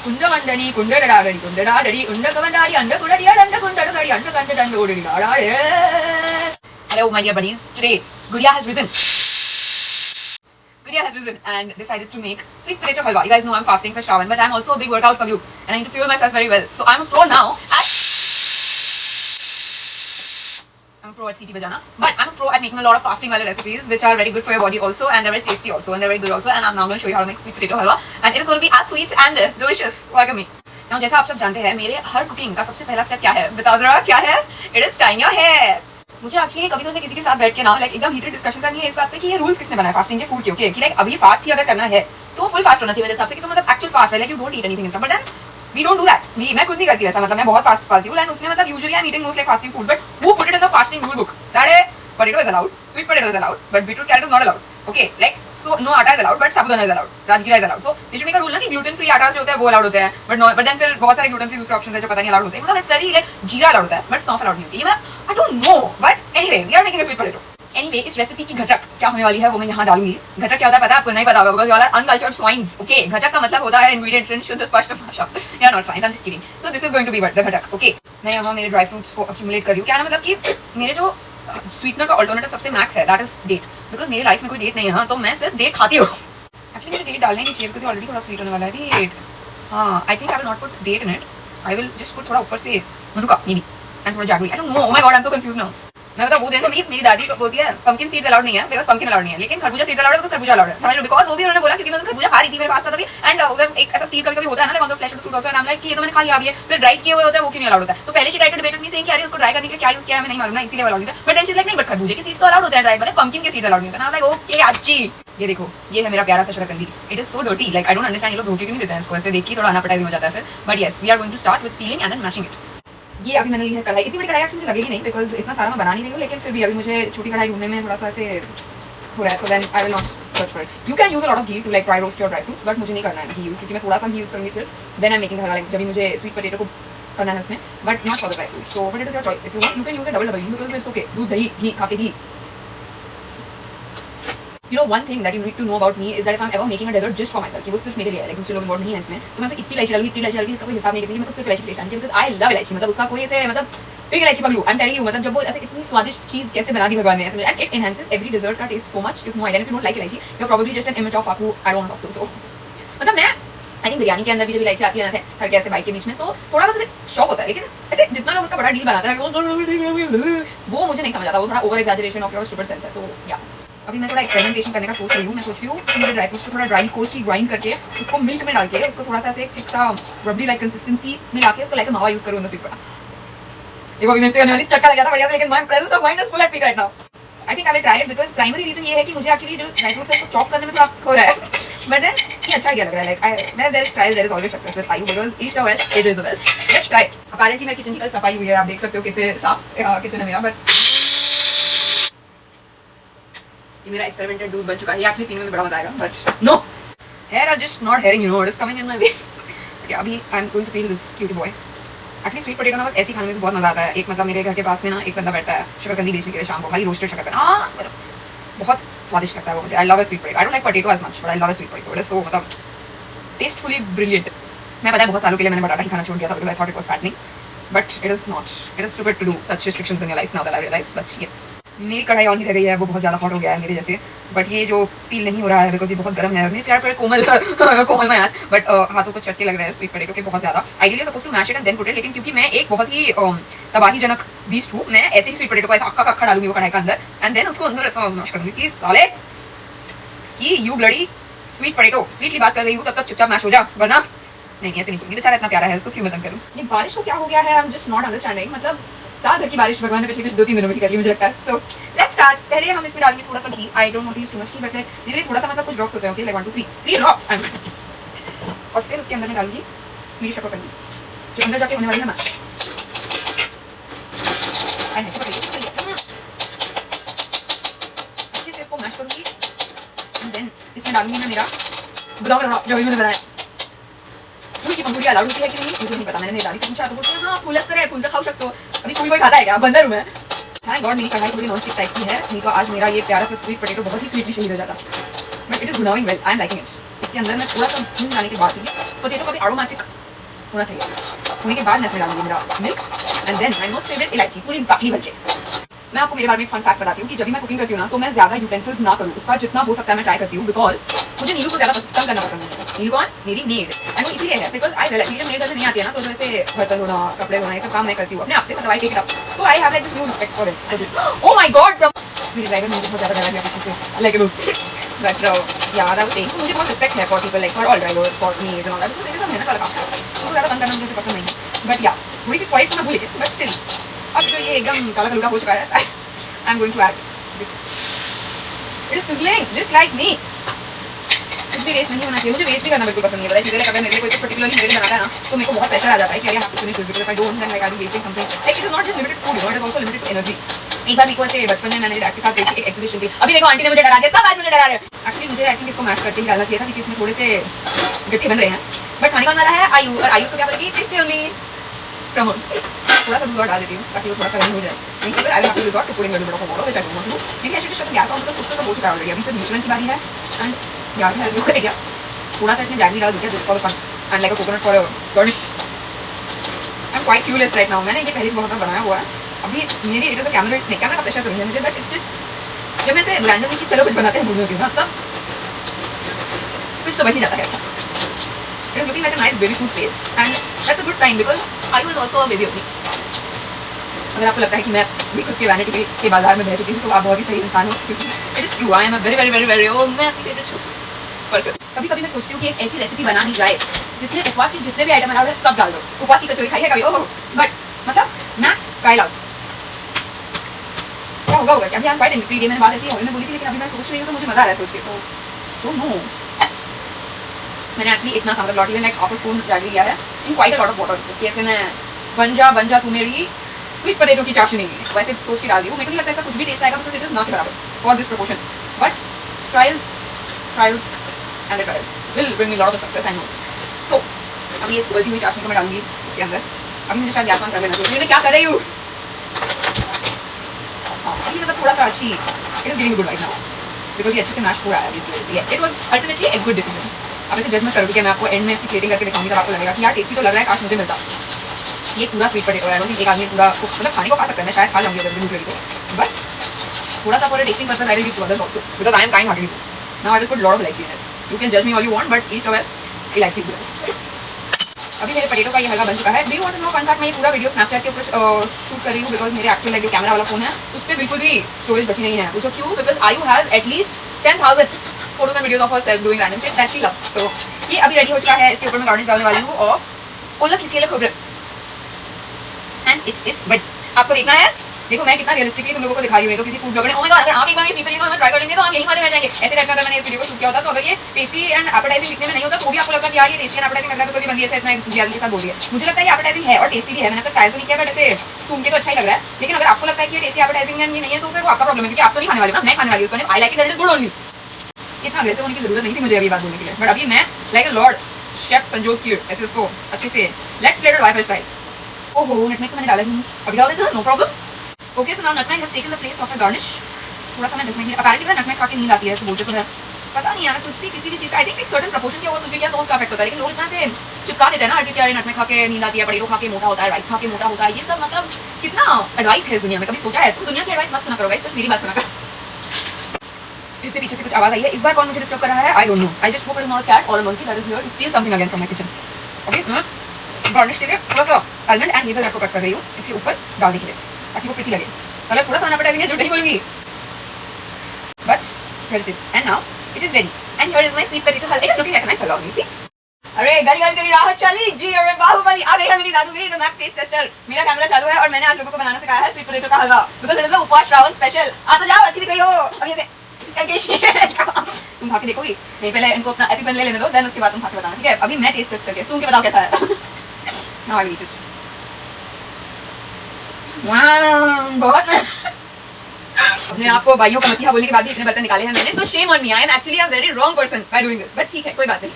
कुंडमंडनी कुंडडडाडडी कुंडडाडडी उंडकमंडाडी अंडकुडडी अंडकुंडडडी अंडकंडडंडोडडी डाडाडे. Hello my dear buddies. Today Gudiya has risen and decided to make sweet potato halwa. You guys know I'm fasting for Shravan, but I'm also a big workout for you and I need to fuel myself very well. So I'm a pro now. I'm a pro at CT Bajana, but I'm a pro at making a lot of fasting wala recipes which are very good for your body also, and they're very tasty also, and they're very good also. And I'm now going to show you how to make sweet potato halwa, and it is going to be as sweet and delicious. Welcome me. Now जैसा आप सब जानते हैं मेरे हर cooking का सबसे पहला step क्या है, बताओ जरा क्या है? It is tying your hair. मुझे एक्चुअली कभी तो से किसी के साथ बैठ के ना लाइक एकदम हीटेड डिस्कशन करनी है इस बात पे कि ये रूल्स किसने बनाए फास्टिंग के फूड के. ओके कि लाइक अभी फास्ट ही अगर करना है तो फुल फास्ट होना चाहिए मेरे हिसाब से कि तो मतलब एक्चुअल फास्ट है, like you don't eat anything but then we don't do that. मैं खुद नहीं करती वैसा, मतलब मैं बहुत फास्ट पालती हूँ एंड उसमें मतलब usually I am eating most like fasting food, but who put it in the fasting rule book that potato is allowed, sweet potato is allowed, but beetroot carrot is not allowed. Okay, like so no atta is allowed, but sabudana is allowed, rajgira is allowed. So they should make a rule ना कि gluten free आटा जो होता है वो allowed होते हैं, but then फिर बहुत सारे gluten free दूसरे options है जो पता नहीं allowed होते हैं. मतलब it's very like जीरा allowed होता है, but सौंफ allowed नहीं होती है. I don't know, but anyway we are making a sweet potato. Anyway इस रेसिपी की घटक क्या होने वाली है वो मैं यहाँ डालूंगी. घटक क्या होता है पता है आपको? नहीं पता होगा because you all are uncultured swines. Okay, घटक का मतलब होता है ingredients in शुद्ध स्पष्ट भाषा. Yeah, not swines, I'm just kidding. So this is going to be what the घटक. Okay, मैं यहाँ मेरे ड्राई फ्रूट्स को accumulate कर रही हूँ. क्या मतलब कि मेरे जो स्वीटनर का अल्टरनेटिव सबसे मैक्स है दैट इज डेट, बिकॉज मेरी लाइफ में कोई डेट नहीं है. हाँ तो मैं सिर्फ डेट खाती हूँ. एक्चुअली मुझे डेट डालने नहीं चाहिए बिकॉज ऑलरेडी थोड़ा स्वीट होने वाला है डेट. हाँ I think I will not put date in it, I will just put थोड़ा ऊपर से मनुका नींबी एंड थोड़ा jaggery. I don't know, oh my god I am so confuse now. मैं बता वो दिन मेरी दादी बोलती है पंपकिन सीड्स अलाउड नहीं है बिकॉज पंपकिन अलाउड नहीं है, लेकिन खरबूजा सीड्स अलाउड है बिकॉज खरबूजा अलाउड है. समझ लो बिकॉज वो भी उन्होंने बोला क्योंकि मैं खरबूजा खा रही थी मेरे पास था तभी. एंड अगर एक ऐसा सीड कभी होता है ना like on the flash of the fruit also, नाम लाइक कि ये तो मैंने खा लिया अब ये फिर ड्राइड किए हुए होता है वो क्यों नहीं अलाउड होता है. तो पहले she tried to debate with me saying कि अरे उसको ड्राई करने के लिए क्या यूज किया है हमें नहीं मालूम ना इसीलिए अलाउड नहीं था. बट देन शी लाइक नहीं बट खरबूजे के सीड्स तो अलाउड होते हैं ड्राई, बट पंपकिन के सीड्स अलाउड नहीं होता ना. लाइक ओके अच्छी. ये देखो ये है मेरा प्यारा सा शकरकंदी. It is so dirty, like I don't understand ये लोग धोके क्यों नहीं देते हैं इसको. ऐसे देख के थोड़ा अनअपेटाइजिंग हो जाता है फिर. But yes we are going to start with peeling and then mashing it. ये अभी मैंने ली है कढ़ाई. इतनी बड़ी कढ़ाई मुझे लगेगी नहीं बिकॉज इतना सारा मैं बना नहीं रही हूँ, लेकिन फिर भी अभी मुझे छोटी कढ़ाई ढूंढने में थोड़ा सा ऐसे हो रहा है. तो then I will not search for it. You can use a lot of ghee to like dry roast your dry fruits, but मुझे नहीं करना है घी यूज क्योंकि मैं थोड़ा सा घी यूज करूँगी सिर्फ. Then I am making like जब मुझे स्वीट पोटेटो को करना है उसमें, but not for the dry fruit. So but it is your choice. If you want you can use a double because it's okay. दूध दही घी खा के घी. You know one thing that you need to know about me is that if I'm ever making a dessert just for myself कि वो सिर्फ मेरे लिए है, लेकिन दूसरे लोग इन्वॉल्व नहीं है इसमें, तो मैं उसमें इतनी इलायची डालूंगी इसका कोई हिसाब नहीं करती. मैं सिर्फ इलायची टेस्ट आनी चाहिए बिकॉज आई लव इलायची. मतलब उसका कोई ऐसे मतलब बिग इलायची पगलू. आई एम टेलिंग यू मतलब जब वो ऐसे इतनी स्वादिष्ट चीज कैसे बना दी भगवान ने ऐसे, and it enhances every dessert का taste so much. If no idea, if you don't like elaichi you are probably just an image of आपको I don't talk to. So मतलब मैं आई थिंक बिरयानी के अंदर भी जब इलायची आती है ना ऐसे हल्के ऐसे बाइट के बीच में तो थोड़ा बस शौक होता है, लेकिन ऐसे जितना लोग उसका बड़ा डील बनाते हैं वो मुझे नहीं समझ आता. वो थोड़ा over exaggeration of your stupid sense है. तो या अभी मैं थोड़ा एक्सपेरिमेंटेशन करने का सोच रही हूँ. मैं सोच रही हूँ कि मेरे ड्राई फ्रूट्स को थोड़ा ड्राई कोर्सली ग्राइंड करके उसको मिल्क में डाल के उसको थोड़ा सा ऐसे थिक सा रबड़ी लाइक कंसिस्टेंसी में लाके उसको लाइक मावा यूज करूँ. देखो अभी मैं करने वाली चक्का लगा था बढ़िया, लेकिन my presence of mind is full at peak right now. I think I will try it because primary reason ये है कि मुझे एक्चुअली जो ड्राई फ्रूट्स है उसको चॉप करने में थोड़ा हो रहा है. बट देन ये अच्छा आइडिया लग रहा है. Like I where there is trial there is always success with I because east the west is the best. Let's try. Apparently मेरे किचन की कल सफाई हुई है, आप देख सकते हो कितने साफ किचन है मेरा. बट ये मेरा एक्सपेरिमेंटेड दूध बन चुका है. एक्चुअली पीने में बड़ा मजा आएगा but no here are just not hearing you know it is coming in my way. Okay अभी I am going to peel this cutie boy. Actually sweet potato ना बस ऐसी खाने में भी बहुत मजा आता है. एक मतलब मेरे घर के पास में ना एक बंदा बैठता है शकरकंदी बेचने के लिए शाम को, भाई रोस्टेड शकरकंदी बहुत स्वादिष्ट लगता है वो मुझे. I love a sweet potato. I don't like potato as much but I love a sweet potato. It is so मतलब टेस्टफुली ब्रिलियंट. मैं पता है बहुत सालों के लिए मैंने बटाटा ही खाना छोड़ दिया था because I thought it was fattening, but it is not. It is stupid to do such restrictions in your life now that I realise. But yes मेरी कढ़ाई ऑन ही रह गई है, वो बहुत ज़्यादा हॉट हो गया है मेरे जैसे. बट ये जो पील नहीं हो रहा है बिकॉज ये बहुत गर्म है. मेरे प्यार पर कोमल कोमल मायास बट हाथों को चटके लग रहे हैं स्वीट पोटेटो के बहुत ज़्यादा. Ideally suppose to mash it and then put it, लेकिन क्योंकि मैं एक बहुत ही तबाहीजनक बीस्ट हूँ, मैं ऐसे ही स्वीट पोटेटो को ऐसा अक्का डालूंगी वो कढ़ाई के अंदर एंड देन उसको अंदर ऐसा मैश करूंगी. प्लीज साले कि you bloody sweet potato sweetly बात कर रही हूँ तब तक चुपचाप मैश हो जा, वरना नहीं ऐसे नहीं. बेचारा इतना प्यारा है उसको क्यों बदन करूँ. ये बारिश को क्या हो गया है I am just not understanding. मतलब साल भर की बारिश भगवान ने पिछले कुछ 2-3 दिनों में कर ली मुझे लगता है. So let's start. पहले हम इसमें डालेंगे थोड़ा सा घी. I don't want to use too much ghee but like थोड़ा सा मतलब कुछ ड्रॉप्स होते हैं. Okay like 1 2 3 drops. और फिर उसके अंदर मैं डालूंगी मेरी शकरकंदी जो अंदर जाके होने वाली है मैश. अच्छे से इसको मैश करूंगी एंड देन इसमें डालूंगी मैं मेरा बादाम जो भी मैंने बनाया. की पंखुड़ी अलाउड होती है कि नहीं मुझे नहीं पता. मैंने मेरी दादी से पूछा तो बोलते हैं हाँ फूल है फूल तो खाओ सकते हो. अभी फूल कोई खाता है क्या? बंदर हूँ मैं. थैंक गॉड मेरी कढ़ाई थोड़ी नॉन स्टिक टाइप की है, नहीं तो आज मेरा ये प्यारा सा स्वीट पोटेटो बहुत ही स्वीटली शहीद हो जाता. बट इट इज गुनाविंग well. I am liking it. इसके अंदर मैं थोड़ा सा भून जाने के बाद पोटैटो का भी अरोमेटिक होना चाहिए, होने के बाद मैं इसमें डालूंगी मेरा milk and then my most favourite इलायची पूरी काफी भर के। मैं आपको मेरे बारे में एक फन फैक्ट बताती हूँ कि जब भी मैं कुकिंग करती हूँ ना तो मैं ज्यादा यूटेंसिल्स ना करूँ, उसका जितना हो सकता है मैं ट्राई करती हूँ, बिकॉज मुझे नीलू को ज्यादा कम करना पसंद है। नीलू कौन? मेरी मेड। एंड वो इसीलिए है बिकॉज आई रियलाइज मेरी मेड जैसे नहीं आती है ना तो जैसे बर्तन धोना, कपड़े धोना ये सब काम मैं करती हूँ अपने आप से, मतलब आई टेक इट अप, तो I have like this no respect for it. Oh my god, मेरी ड्राइवर मुझे बहुत ज्यादा डरा है पीछे से, लाइक बट यार आई वाज सेइंग मुझे बहुत रिस्पेक्ट है for people, like for all drivers, for me and all that, because it is a मेहनत वाला काम है, तो ज्यादा काम करना मुझे पसंद नहीं है। बट या थोड़ी सी स्पाइस तो मैं भूल गई, बट स्टिल अब जो ये एकदम काला कलूटा हो चुका है, I am going to add this. It is sizzling just like me. कुछ भी वेस्ट नहीं होना चाहिए, मुझे वेस्ट भी करना बिल्कुल पसंद नहीं है। लाइक अगर मेरे लिए कोई पर्टिकुलरली मेरे लिए बनाता है ना तो मेरे को बहुत प्रेशर आ जाता है कि I have to finish this, because I don't then like I will wasting something. Like it is not just limited food, it is also limited energy. एक बार मेरे से बचपन में मैंने डैड के साथ देखी एक एग्जीबिशन थी, अभी देखो आंटी ने मुझे डरा दिया, सब आज मुझे डरा रहे हैं। एक्चुअली मुझे आई थिंक इसको मैश करके ही डालना चाहिए था क्योंकि इसमें थोड़े से गट्ठे बन रहे हैं, बट खाने का वाला है आयु, और आयु को क्या बोलेगी? Tasty only Pramod. थोड़ा सा दूध और डाल देती हूँ ताकि वो थोड़ा सा रंग हो जाए, नहीं तो फिर I will have to do pudding with बड़ा water which I don't want to do. Maybe I should shut gas on because कुछ तो हो चुका है ऑलरेडी। अभी सिर्फ मिश्रण की बारी है एंड यार मैं जो कर गया थोड़ा सा इसमें जैगरी डाल दिया just for the fun and like a coconut for a garnish. I am quite curious right now. मैंने ये पहले बहुत बार बनाया हुआ है, अभी मेरी इट इज अ कैमरा, नहीं कैमरा का प्रेशर तो नहीं है मुझे, बट इट्स जस्ट जब मैं से रैंडमली कि चलो कुछ बनाते हैं भूल के ना तब कुछ तो बन ही जाता है। अच्छा it is looking like a nice baby food taste and that's a good sign because I was also a baby only. अगर आपको लगता है कि मैं भी खुद के वैनिटी के बाजार में बह चुकी हूँ तो आप बहुत ही सही इंसान हो, क्योंकि it is true I am a very very very very मैं आपकी फेवरेट पर्सन। कभी कभी मैं सोचती हूँ कि एक ऐसी रेसिपी बना दी जाए जिसमें उपवास के जितने भी आइटम अलाउड है सब डाल दो। उपवास की कचौरी खाई है कभी? ओह बट मतलब मैक्स ट्राई आउट क्या होगा कि अभी हम क्वाइट इन प्री डे मैंने बात ऐसी हॉल में बोली थी, लेकिन अभी मैं सोच रही हूँ तो मुझे मजा आ रहा है सोच के, तो नो मैंने एक्चुअली इतना सा मतलब even like half a spoon jaggery लिया है in quite a lot of water, इसकी ऐसे मैं बन जा तू मेरी स्वीट पोटैटो की चाशनी वैसे सोच के डाल दी हूँ। मेरे को नहीं लगता ऐसा कुछ भी टेस्ट आएगा बिकॉज इट इज नॉट बराबर for this proportion, but trials and trials will bring me lot of success and notes. So अभी ये उबलती हुई चाशनी को मैं डालूंगी इसके अंदर। अभी मुझे शायद गैस ऑन कर देना चाहिए, मैं क्या कर रही हूँ? हाँ अभी मतलब थोड़ा सा अच्छी it is giving good right now because ये अच्छे से मैश हो रहा है अभी। Yes it was ultimately a good decision. अब इसे जज मत करोगे कि मैं आपको एंड में इसकी प्लेटिंग करके दिखाऊंगी तब आपको लगेगा कि यार टेस्टी तो लग रहा है, काश मुझे मिलता। ये पूरा स्वीट पोटैटो है, एक आदमी पूरा मतलब खाने को खा सकता है, मैं शायद खा जाऊंगी अगर मुझे तो, बट थोड़ा सा for testing purpose I will give to others also because I am kind hearted. Now I will put lot of elaichi in it. You can जज me all you want but east or west elaichi best. अभी मेरे potato का ये हलवा बन चुका है। Do you want to know fun fact? मैं ये पूरा वीडियो स्नैपचैट के ऊपर शूट कर रही हूँ बिकॉज मेरे एक्चुअल लाइक जो कैमरा वाला फोन है उस पर बिल्कुल भी स्टोरेज बची नहीं है। पूछो क्यों? बिकॉज आयु has at least 10,000 photos and videos of herself doing random things that she loves. तो ये अभी रेडी हो चुका है, इसके ऊपर मैं गार्निश डालने वाली हूँ ऑफ ओला खिसकेले खोबरे एंड इट इज बट आपको देखना है, देखो मैं कितना रियलिस्टिकली तुम लोगों को दिखा रही हूँ। तो किसी फूड ब्लॉगर ने ओह माय गॉड अगर आप एक बार ये सीख लीजिए तो हम ट्राई कर लेंगे तो हम यही वाले रह जाएंगे, ऐसे टाइप का अगर मैंने इस वीडियो को शूट किया होता तो अगर ये टेस्टी एंड एपेटाइजिंग दिखने में नहीं होता तो भी आपको लगता है यार ये टेस्टी एंड एपेटाइजिंग लग रहा है, तो कभी बंदी ऐसे इतना जल्दी के साथ बोल रही है। मुझे लगता है ये एपेटाइजिंग है और टेस्टी भी है, मैंने तो ट्राई तो नहीं किया बट ऐसे सुन के तो अच्छा ही लग रहा है। लेकिन अगर आपको लगता है कि ये टेस्टी एपेटाइजिंग एंड ये नहीं है तो फिर वो आपका प्रॉब्लम है, क्योंकि आप तो नहीं खाने वाले ना, मैं खाने वाली हूँ। I like it that is good only. इतना अग्रेसिव होने की जरूरत नहीं थी मुझे अभी बात बोलने के लिए, बट अभी मैं लाइक अ लॉर्ड शेफ संजोग कीर ऐसे उसको अच्छे से let's play it wifi style. ओहो नटमेग तो मैंने डाला ही, अभी डाल देता no problem. Okay so now nutmeg has taken the place of a garnish. थोड़ा सा मैं नटमेग अपैरेंटली नटमेग खा के नींद आती है ऐसे बोलते तो है, पता नहीं यार कुछ भी किसी भी चीज़ का आई थिंक एक सर्टेन प्रोपोर्शन क्या होगा कुछ भी क्या तो उसका इफेक्ट होता है। लेकिन लोग इतना से चिपका देते हैं ना हर चीज़, यार नटमेग खा के नींद आती है, पोटैटो खा के मोटा होता है, राइस खा के मोटा होता है, ये सब मतलब कितना एडवाइस है दुनिया में, कभी सोचा है? तुम दुनिया की एडवाइस मत सुना करो गाइस, सिर्फ मेरी बात सुना करो। इससे पीछे से कुछ आवाज आई है, इस बार कौन मुझे डिस्टर्ब कर रहा है? I don't know, I just hope it is not a cat or a monkey that is here to steal something again from my kitchen. Okay garnish के लिए थोड़ा सा आलमंड एंड हेज़लनट को कट कर रही हूँ इसके ऊपर डालने के लिए ताकि वो प्रिटी लगे। कलर थोड़ा सा ना पड़ा देंगे, झूठ नहीं बोलूंगी, but here it is and now it is ready and here is my sweet potato halwa. It is looking like a nice halwa, you see. अरे गली गली तेरी राह चली जी, अरे बाहुबली आ गई है मेरी दादू, द मैक्स टेस्ट टेस्टर। मेरा कैमरा चालू है और मैंने आज लोगों को बनाना सिखाया है स्वीट पोटैटो का हलवा बिकॉज़ इट इज अ उपवास श्रावण स्पेशल। आ तो जाओ, अच्छी दिख रही हो। अब ये तुम खा के देखोगी? नहीं, पहले इनको अपना एपीपेन ले लेने दो, देन उसके बाद तुम खा के बताना, ठीक है? अभी मैं टेस्ट करके तुम के बताओ कैसा है। Now I will eat it. वाह बहुत अपने आप को भाइयों का मसीहा बोलने के बाद भी इतने बर्तन निकाले हैं मैंने, so shame on me, I am actually a very wrong person by doing this, but ठीक है कोई बात नहीं।